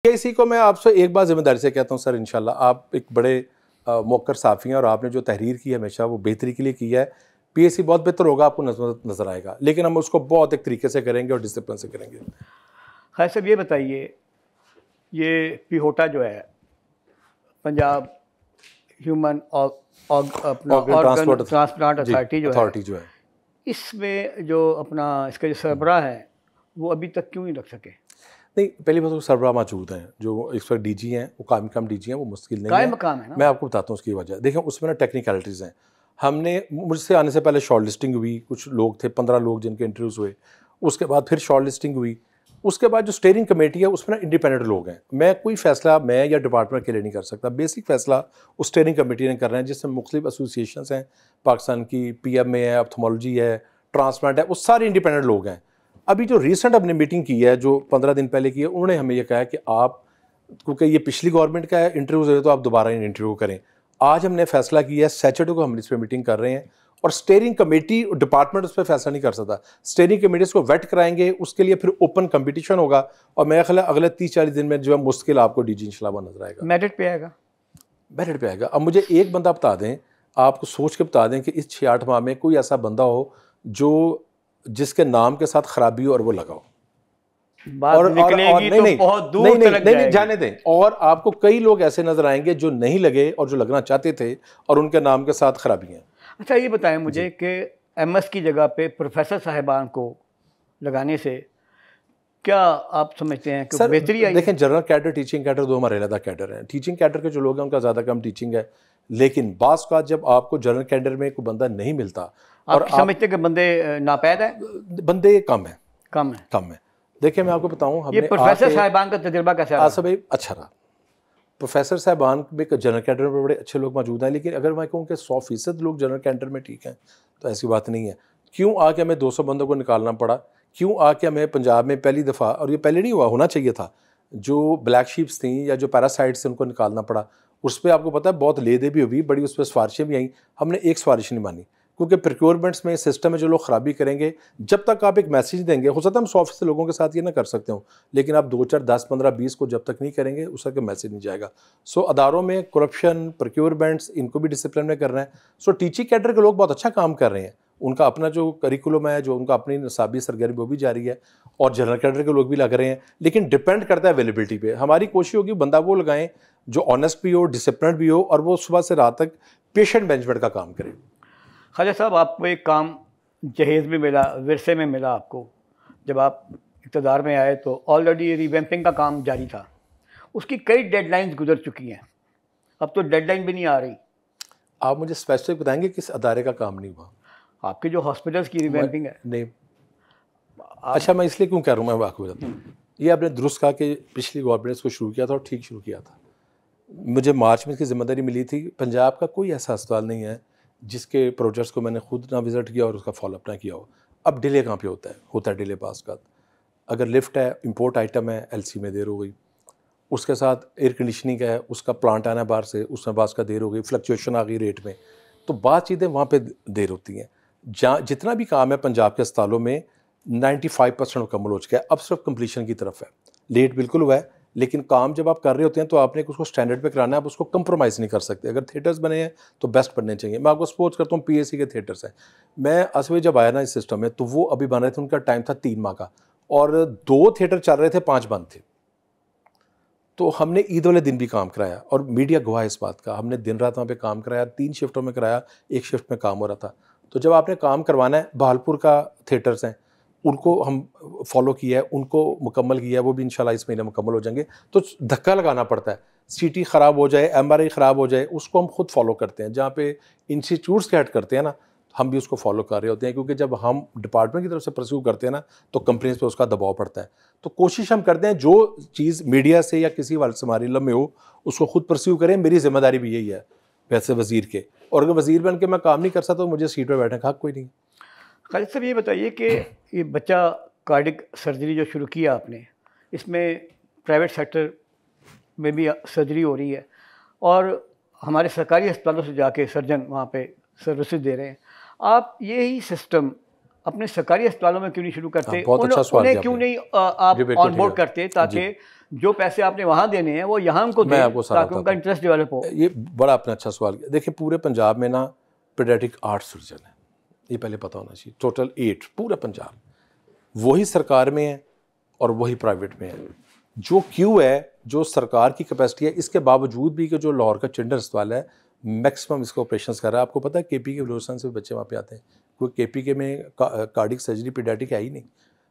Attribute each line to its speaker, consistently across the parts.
Speaker 1: इसी को मैं आपसे एक बार जिम्मेदारी से कहता हूँ सर, इंशाल्लाह आप एक बड़े मौकर साफ़ी हैं और आपने जो तहरीर की है हमेशा वो बेहतरी के लिए किया है। पीएसी बहुत बेहतर होगा, आपको नज़र आएगा, लेकिन हम उसको बहुत एक तरीके से करेंगे और डिसिप्लिन से करेंगे।
Speaker 2: खैर साहब ये बताइए, ये पीहोटा जो है Punjab human organ transplant authority जो है, इसमें जो अपना इसका जो सरबराह है वो अभी तक क्यों नहीं रख सके?
Speaker 1: नहीं, पहली बात तो सरबराह मौजूद हैं, जो इस वक्त डीजी हैं, वो कायम मकाम डीजी हैं, वो मुश्किल नहीं है,
Speaker 2: मकाम है ना?
Speaker 1: मैं आपको बताता हूँ उसकी वजह। देखिए उसमें ना टेक्निकलिटीज़ हैं। हमने, मुझसे आने से पहले शॉर्ट लिस्टिंग हुई, कुछ लोग थे 15 लोग जिनके इंटरव्यूज़ हुए, उसके बाद फिर शॉर्ट लिस्टिंग हुई, उसके बाद जो स्टीयरिंग कमेटी है उसमें ना इंडिपेंडेंट लोग हैं। मैं कोई फैसला मैं या डिपार्टमेंट के लिए नहीं कर सकता, बेसिक फैसला उस स्टीयरिंग कमेटी ने कर रहे हैं, जिसमें मुख्तलिफ एसोसिएशंस हैं पाकिस्तान की, PMA है, ऑप्थेमोलॉजी है, ट्रांसप्लांट है, वो सारे इंडिपेंडेंट लोग हैं। अभी जो रिसेंट अपने मीटिंग की है, जो 15 दिन पहले की है, उन्होंने हमें ये कहा कि आप, क्योंकि ये पिछली गवर्नमेंट का है इंटरव्यूज़ है, तो आप दोबारा इन इंटरव्यू करें। आज हमने फैसला किया है, सैटरडे को हम इस पर मीटिंग कर रहे हैं, और स्टीयरिंग कमेटी डिपार्टमेंट उस पर फैसला नहीं कर सकता। स्टीयरिंग कमेटी को वेट कराएंगे, उसके लिए फिर ओपन कंपटीशन होगा, और मेरा ख्याल है अगले 30-40 दिन में जो है मुश्किल आपको डीजी इंशाल्लाह नजर आएगा।
Speaker 2: मेरिट पे आएगा?
Speaker 1: मेरिट पे आएगा। अब मुझे एक बंदा बता दें, आपको सोच के बता दें कि इस 6-8 माह में कोई ऐसा बंदा हो जो जिसके नाम के साथ खराबी हो और वो लगाओ।
Speaker 2: और नहीं, बहुत दूर तक
Speaker 1: नहीं जाने दें। और आपको कई लोग ऐसे नजर आएंगे जो नहीं लगे और जो लगना चाहते थे और उनके नाम के साथ खराबी हैं।
Speaker 2: अच्छा ये बताएं मुझे कि MS की जगह पे प्रोफेसर साहिबान को लगाने से क्या आप समझते हैं कि बेहतरी आई?
Speaker 1: देखें, जनरल कैडर, टीचिंग कैडर दो हमारे अलग कैडर हैं। टीचिंग कैडर के जो लोग हैं उनका ज़्यादा कम टीचिंग है, लेकिन बास का जब आपको जनरल कैडर में कोई बंदा नहीं मिलता, और
Speaker 2: आप समझते हैं कि बंदे नापैद है,
Speaker 1: बंदे कम है। देखिए मैं आपको बताऊं,
Speaker 2: ये प्रोफेसर साहिबान का तजुर्बा कैसा रहा?
Speaker 1: भाई अच्छा रहा। प्रोफेसर साहिबान में जनरल कैडर में बड़े अच्छे लोग मौजूद हैं, लेकिन अगर मैं कहूँ कि 100% लोग जनरल कैडर में ठीक हैं, तो ऐसी बात नहीं है। क्यों आके हमें 200 बंदों को निकालना पड़ा? क्यों आके हमें पंजाब में पहली दफ़ा, और ये पहले नहीं हुआ, होना चाहिए था, जो ब्लैक शीप्स थी या जो पैरासाइट्स थे उनको निकालना पड़ा? उस पर आपको पता है बहुत लेदे भी हुई, बड़ी उस पर सिफारिशें भी आई, हमने एक सिफारिश नहीं मानी, क्योंकि प्रोक्योरमेंट्स में सिस्टम में जो लोग खराबी करेंगे, जब तक आप एक मैसेज देंगे, हो सकता है हम 100% लोगों के साथ ये ना कर सकते हो, लेकिन आप 2, 4, 10, 15, 20 को जब तक नहीं करेंगे उस तक मैसेज नहीं जाएगा। सो अदारों में करप्शन, प्रोक्योरमेंट्स, इनको भी डिसिप्लिन में करना है। सो टीचिंग कैडर के लोग बहुत अच्छा काम कर रहे हैं, उनका अपना जो करिकुलम है, जो उनका अपनी निसाबी सरगर्मी वो भी जारी है, और जनरल कैडर के लोग भी लग रहे हैं, लेकिन डिपेंड करता है अवेलेबिलिटी पे। हमारी कोशिश होगी बंदा वो लगाएं जो ऑनेस्ट भी हो, डिसिप्लिन भी हो, और वो सुबह से रात तक पेशेंट मैनेजमेंट का काम करे।
Speaker 2: ख्वाजा साहब, आपको एक काम जहेज़ में मिला, विरसे में मिला आपको, जब आप इक़्तिदार में आए तो ऑलरेडी रिवैम्पिंग का काम जारी था, उसकी कई डेडलाइंस गुजर चुकी हैं, अब तो डेडलाइन भी नहीं आ रही।
Speaker 1: आप मुझे स्पेसिफिक बताएंगे किस अदारे का काम नहीं हुआ?
Speaker 2: आपके जो हॉस्पिटल्स की रिवैम्पिंग है।
Speaker 1: नहीं, अच्छा मैं इसलिए क्यों कह रहा हूँ, मैं आपको बताता हूँ। ये आपने दुरुस्त कहा कि पिछली गवर्नमेंट इसको शुरू किया था और ठीक शुरू किया था। मुझे मार्च में इसकी जिम्मेदारी मिली थी। पंजाब का कोई ऐसा अस्पताल नहीं है जिसके प्रोजेक्ट्स को मैंने खुद ना विज़िट किया और उसका फॉलोअप ना किया हो। अब डिले कहाँ पे होता है डिले पास का। अगर लिफ्ट है, इंपोर्ट आइटम है, LC में देर हो गई, उसके साथ एयर कंडीशनिंग है, उसका प्लांट आना बाहर से, उसमें बास का देर हो गई, फ्लक्चुएशन आ गई रेट में, तो बात चीज़ें वहाँ पे देर होती हैं। जहाँ जितना भी काम है पंजाब के अस्पतालों में 95% मुकम्मल हो चुका है, अब सिर्फ कंप्लीशन की तरफ है। लेट बिल्कुल हुआ है, लेकिन काम जब आप कर रहे होते हैं तो आपने उसको स्टैंडर्ड पे कराना है, आप उसको कंप्रोमाइज़ नहीं कर सकते। अगर थिएटर्स बने हैं तो बेस्ट बनने चाहिए। मैं आपको सपोज करता हूँ PAC के थिएटर्स हैं, मैं असवे जब आया ना इस सिस्टम में, तो वो अभी बन रहे थे, उनका टाइम था 3 माह का, और 2 थिएटर चल रहे थे, 5 बंद थे। तो हमने ईद वाले दिन भी काम कराया, और मीडिया गवाह है इस बात का, हमने दिन रात वहाँ पे काम कराया, 3 शिफ्टों में कराया, 1 शिफ्ट में काम हो रहा था। तो जब आपने काम करवाना है, बहालपुर का थिएटर्स हैं, उनको हम फॉलो किया है, उनको मुकम्मल किया है, वो भी इंशाल्लाह इस महीने मुकम्मल हो जाएंगे। तो धक्का लगाना पड़ता है, CT ख़राब हो जाए, MRI ख़राब हो जाए, उसको हम खुद फॉलो करते हैं। जहाँ पे इंस्टीट्यूट्स के हेड करते हैं ना, हम भी उसको फॉलो कर रहे होते हैं, क्योंकि जब हम डिपार्टमेंट की तरफ से परस्यू करते हैं ना, तो कंपनीज पे उसका दबाव पड़ता है। तो कोशिश हम करते हैं जो चीज़ मीडिया से या किसी वाले से हमारी इल्म में हो, उसको खुद परस्यू करें। मेरी जिम्मेदारी भी यही है वैसे वज़ीर के, और अगर वज़ीर बन के मैं काम नहीं कर सकता तो मुझे सीट पर बैठने का हक़ कोई नहीं।
Speaker 2: खालिद साहब ये बताइए कि ये बच्चा कार्डिक सर्जरी जो शुरू किया आपने, इसमें प्राइवेट सेक्टर में भी सर्जरी हो रही है, और हमारे सरकारी अस्पतालों से जाके सर्जन वहाँ पे सर्विसेज दे रहे हैं। आप यही सिस्टम अपने सरकारी अस्पतालों में क्यों नहीं शुरू करते?
Speaker 1: बहुत अच्छा सवाल
Speaker 2: उन्हें क्यों नहीं आप ऑन बोर्ड करते, ताकि जो पैसे आपने वहाँ देने हैं वो यहाँ उनको दें ताकि उनका इंटरेस्ट डेवलप हो।
Speaker 1: ये बड़ा आपने अच्छा सवाल किया। देखिए पूरे पंजाब में ना पीडियाट्रिक 8 सर्जन है, ये पहले पता होना चाहिए, टोटल 8 पूरा पंजाब, वही सरकार में है और वही प्राइवेट में है। जो क्यू है, जो सरकार की कैपेसिटी है, इसके बावजूद भी कि जो लाहौर का चिल्ड्रन अस्पताल है मैक्सिमम इसका ऑपरेशन कर रहा है। आपको पता है केपी के बलोचिस्तान से बच्चे वहाँ पे आते हैं, कोई केपी के में कार्डिक सर्जरी पीडियाट्रिक है ही नहीं।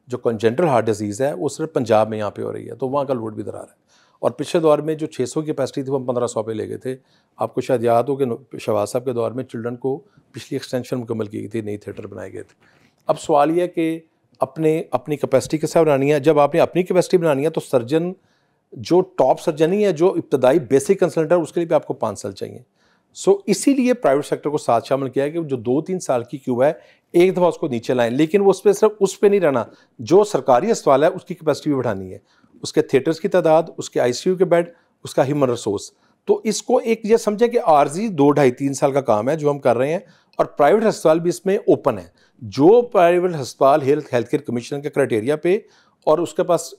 Speaker 1: जो कंजेंटल हार्ट डिजीज़ है वो सिर्फ पंजाब में यहाँ पे हो रही है, तो वहाँ का लोड भी दरार है। और पिछले दौर में जो 600 की कैपेसिटी थी वो हम 1500 पे ले गए थे। आपको शायद याद हो कि शहबाज साहब के दौर में चिल्ड्रन को पिछली एक्सटेंशन मुकम्मल की गई थी, नई थिएटर बनाए गए थे। अब सवाल ये है कि अपनी कैपेसिटी कैसे बनानी है। जब आपने अपनी कैपेसिटी बनानी है तो सर्जन जो टॉप सर्जन ही है, जो इब्तदाई बेसिक कंसल्टेंट है, उसके लिए भी आपको 5 साल चाहिए। सो इसीलिए प्राइवेट सेक्टर को साथ शामिल किया है कि जो 2-3 साल की क्यू है एक दफ़ा उसको नीचे लाएं, लेकिन वो उस पर सिर्फ उस पर नहीं रहना, जो सरकारी अस्पताल है उसकी कैपेसिटी भी बढ़ानी है, उसके थिएटर्स की तादाद, उसके आईसीयू के बेड, उसका ह्यूमन रिसोर्स। तो इसको एक ये समझें कि आर्जी 2-2.5-3 साल का काम है जो हम कर रहे हैं, और प्राइवेट अस्पताल भी इसमें ओपन है। जो प्राइवेट अस्पताल हेल्थ केयर कमीशन के क्राइटेरिया पे और उसके पास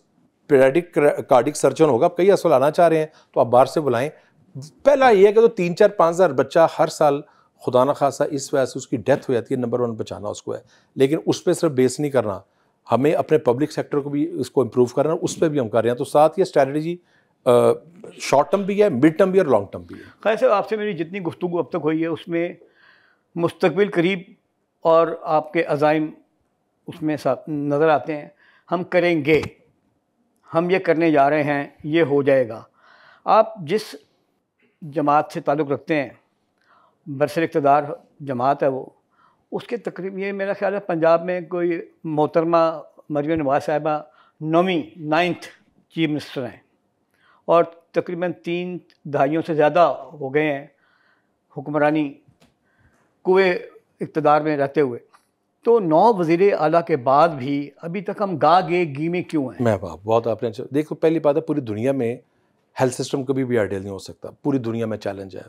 Speaker 1: पीडियाट्रिक कार्डिक सर्जन होगा, कई अस्पताल आना चाह रहे हैं तो आप बाहर से बुलाएं। पहला ये है कि तो 3-4-5 हज़ार बच्चा हर साल खुदा न खासा इस वजह से उसकी डेथ हो जाती है, नंबर 1 बचाना उसको है, लेकिन उस पर सिर्फ बेस नहीं करना, हमें अपने पब्लिक सेक्टर को भी इसको इम्प्रूव करना, उस पर भी हम कर रहे हैं। तो साथ ये स्ट्रैटेजी शॉर्ट टर्म भी है, मिड टर्म भी है और लॉन्ग टर्म भी है।
Speaker 2: खैर साहब, आपसे मेरी जितनी गुफ्तगू अब तक हुई है उसमें मुस्तकबिल करीब और आपके अज़ाइम उसमें नज़र आते हैं। हम करेंगे, हम ये करने जा रहे हैं, ये हो जाएगा। आप जिस जमात से ताल्लुक़ रखते हैं, बरसर इक़्तिदार जमात है वो, उसके तकरीब ये मेरा ख्याल है पंजाब में कोई मोहतरमा मरियम नवाज़ साहिबा 9th चीफ मिनिस्टर हैं और तकरीबन 3 दहाइयों से ज़्यादा हो गए हैं हुक्मरानी कुए इक़्तिदार में रहते हुए। तो 9 वज़ीर आला के बाद भी अभी तक हम गे गी में क्यों हैं?
Speaker 1: मैं बहुत आपने देखो, पहली बात है पूरी दुनिया में हेल्थ सिस्टम कभी भी आइडियल नहीं हो सकता, पूरी दुनिया में चैलेंज है,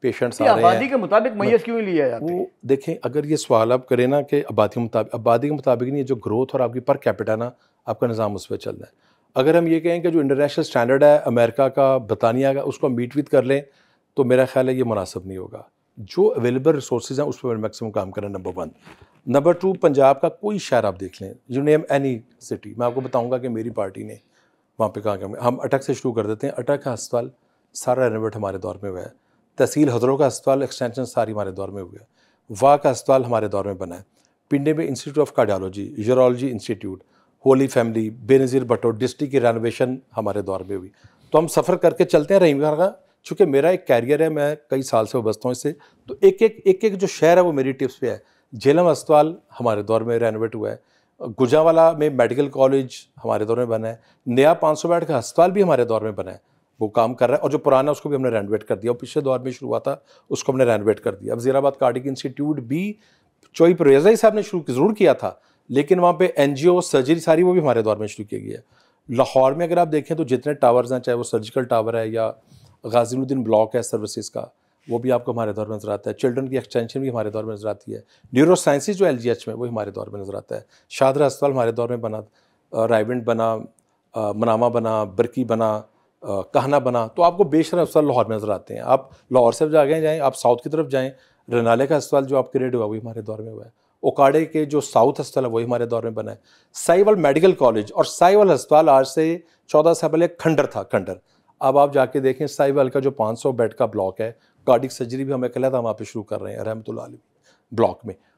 Speaker 1: पेशेंट्स आ रहे हैं।
Speaker 2: आबादी के मुताबिक मैयस क्यों लिया जाता है?
Speaker 1: वो देखें, अगर ये सवाल आप करें ना कि आबादी के मुताबिक नहीं है, जो ग्रोथ और आपकी पर कैपिटा ना आपका निज़ाम उस पर चल रहा है। अगर हम ये कहें कि जो इंटरनेशनल स्टैंडर्ड है अमेरिका का, बरतानिया का, उसको मीट विद कर लें तो मेरा ख्याल है ये मुनासिब नहीं होगा। जो अवेलेबल रिसोर्सेज हैं उस पर मैक्सिमम काम करें, नंबर 1। नंबर 2, पंजाब का कोई शहर आप देख लें, यू नेम एनी सिटी, मैं आपको बताऊंगा कि मेरी पार्टी ने वहाँ पे कहाँ कहाँ। हम अटक से शुरू कर देते हैं। अटक का अस्पताल सारा रेनोवेट हमारे दौर में हुआ है। तहसील हजरों का अस्पताल एक्सटेंशन सारी हमारे दौर में हुआ है। वाह का अस्पताल हमारे दौर में बना है। पिंडे में institute of cardiology, urology institute, Holy Family, Benazir Bhutto district की रेनोवेशन हमारे दौर में हुई। तो हम सफ़र करके चलते हैं रहीम खान का, चूँकि मेरा एक कैरियर है, मैं कई साल से बसता हूँ इससे, तो एक जो शहर है वो मेरी टिप्स पे है। झेलम अस्पताल हमारे दौर में रेनोवेट हुआ है। गुजरांवाला में मेडिकल कॉलेज हमारे दौर में बना है। नया 500 बेड का अस्पताल भी हमारे दौर में बना है, वो काम कर रहा है। और जो पुराना उसको भी हमने रेनोवेट कर दिया, और पिछले दौर में शुरू हुआ था उसको हमने रेनोवेट कर दिया। अब वज़ीराबाद कार्डिक इंस्टीट्यूट भी चोई परवेज़ साहब ने शुरू ज़रूर किया था, लेकिन वहाँ पे NGO सर्जरी सारी वो भी हमारे दौर में शुरू किया गया है। लाहौर में अगर आप देखें तो जितने टावर्स हैं, चाहे वो सर्जिकल टावर है या गाज़ीनुद्दीन ब्लॉक है सर्विसेज का, वो भी आपको हमारे दौर में नज़र आता है। चिल्ड्रन की एक्सटेंशन भी हमारे दौर में नज़र आती है। न्यूरो साइंसिस जो LGH में, वो हमारे दौर में नज़र आता है। शादरा अस्पताल हमारे दौर में बना, रायविंड बना, मनामा बना, बरकी बना, कहना बना। तो आपको बेशतर अस्पताल लाहौर में नज़र आते हैं। आप लाहौर से आगे जाएँ, आप साउथ की तरफ जाएँ, रनाले का अस्पताल जो आपके रेड हुआ वही हमारे दौर में हुआ है। ओकाड़े के जो साउथ अस्पताल है वही हमारे दौर में बना है। साहिवाल मेडिकल कॉलेज और साहिवाल अस्पताल आज से 14 साल पहले खंडर था, खंडर। अब आप जाके देखें साहिवाल का जो 500 बेड का ब्लॉक है, कार्डिक सर्जरी भी हमें कहला था वहाँ पे शुरू कर रहे हैं रहमतुल्लाह अलैह ब्लॉक में।